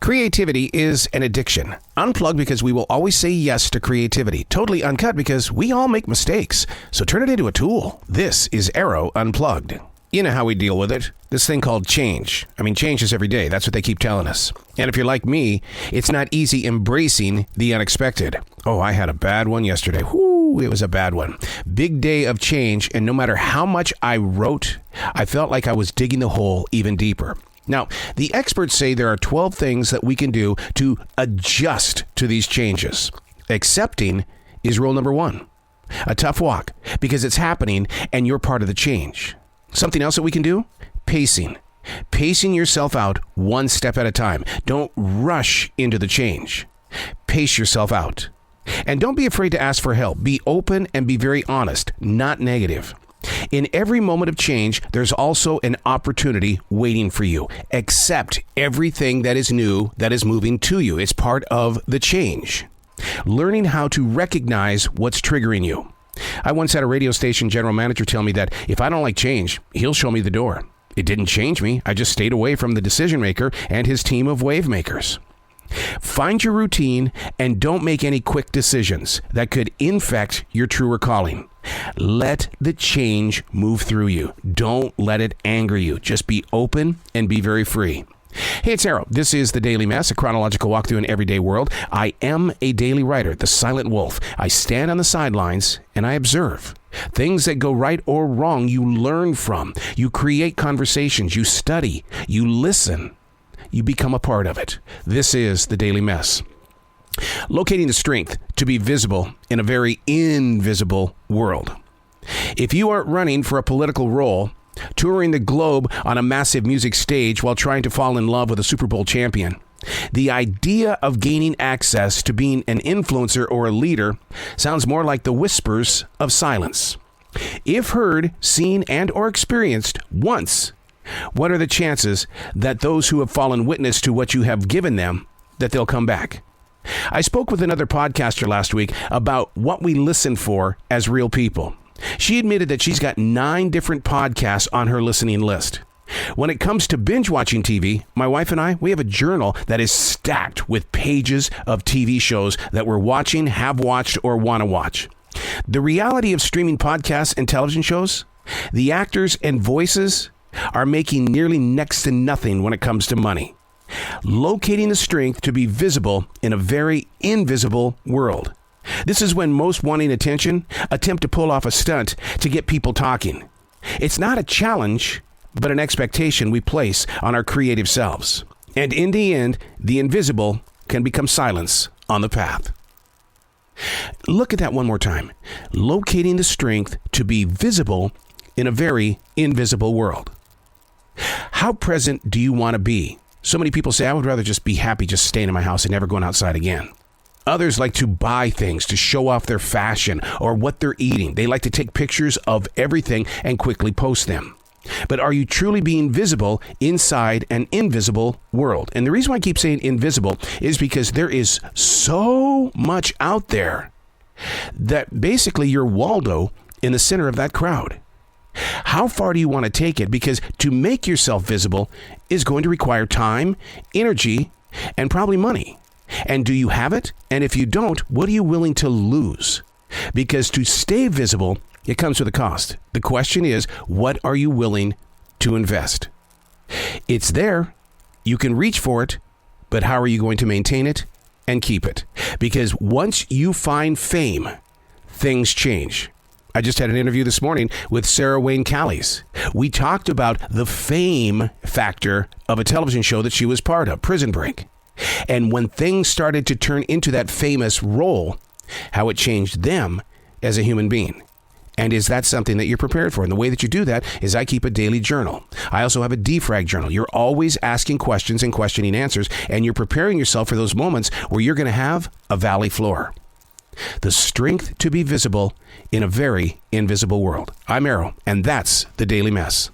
Creativity is an addiction. Unplugged because we will always say yes to creativity. Totally uncut because we all make mistakes. So turn it into a tool. This is Arroe Unplugged. You know how we deal with it. This thing called change. Change is every day. That's what they keep telling us. And if you're like me, it's not easy embracing the unexpected. Oh, I had a bad one yesterday. Whoo, it was a bad one. Big day of change, and no matter how much I wrote, I felt like I was digging the hole even deeper. Now, the experts say there are 12 things that we can do to adjust to these changes. Accepting is rule number 1. A tough walk, because it's happening and you're part of the change. Something else that we can do? Pacing. Pacing yourself out one step at a time. Don't rush into the change. Pace yourself out. And don't be afraid to ask for help. Be open and be very honest, not negative. In every moment of change, there's also an opportunity waiting for you. Accept everything that is new, that is moving to you. It's part of the change. Learning how to recognize what's triggering you. I once had a radio station general manager tell me that if I don't like change, he'll show me the door. It didn't change me. I just stayed away from the decision maker and his team of wave makers. Find your routine and don't make any quick decisions that could infect your truer calling. Let the change move through you. Don't let it anger you. Just be open and be very free. Hey, it's Arroe. This is The Daily Mess, a chronological walk through an everyday world. I am a daily writer, the silent wolf. I stand on the sidelines and I observe. Things that go right or wrong, you learn from. You create conversations. You study. You listen. You become a part of it. This is The Daily Mess. Locating the strength to be visible in a very invisible world. If you aren't running for a political role, touring the globe on a massive music stage while trying to fall in love with a Super Bowl champion, the idea of gaining access to being an influencer or a leader sounds more like the whispers of silence. If heard, seen, and or experienced once, what are the chances that those who have fallen witness to what you have given them, that they'll come back? I spoke with another podcaster last week about what we listen for as real people. She admitted that she's got 9 different podcasts on her listening list. When it comes to binge watching TV, my wife and I, we have a journal that is stacked with pages of TV shows that we're watching, have watched, or want to watch. The reality of streaming podcasts and television shows, the actors and voices are making nearly next to nothing when it comes to money. Locating the strength to be visible in a very invisible world. This is when most wanting attention attempt to pull off a stunt to get people talking. It's not a challenge, but an expectation we place on our creative selves. And in the end, the invisible can become silence on the path. Look at that one more time. Locating the strength to be visible in a very invisible world. How present do you want to be? So many people say, I would rather just be happy just staying in my house and never going outside again. Others like to buy things to show off their fashion or what they're eating. They like to take pictures of everything and quickly post them. But are you truly being visible inside an invisible world? And the reason why I keep saying invisible is because there is so much out there that basically you're Waldo in the center of that crowd. How far do you want to take it? Because to make yourself visible is going to require time, energy, and probably money. And do you have it? And if you don't, what are you willing to lose? Because to stay visible, it comes with a cost. The question is, what are you willing to invest? It's there. You can reach for it, but how are you going to maintain it and keep it? Because once you find fame, things change. I just had an interview this morning with Sarah Wayne Callies. We talked about the fame factor of a television show that she was part of, Prison Break. And when things started to turn into that famous role, how it changed them as a human being. And is that something that you're prepared for? And the way that you do that is I keep a daily journal. I also have a defrag journal. You're always asking questions and questioning answers, and you're preparing yourself for those moments where you're going to have a valley floor. The strength to be visible in a very invisible world. I'm Arroe, and that's The Daily Mess.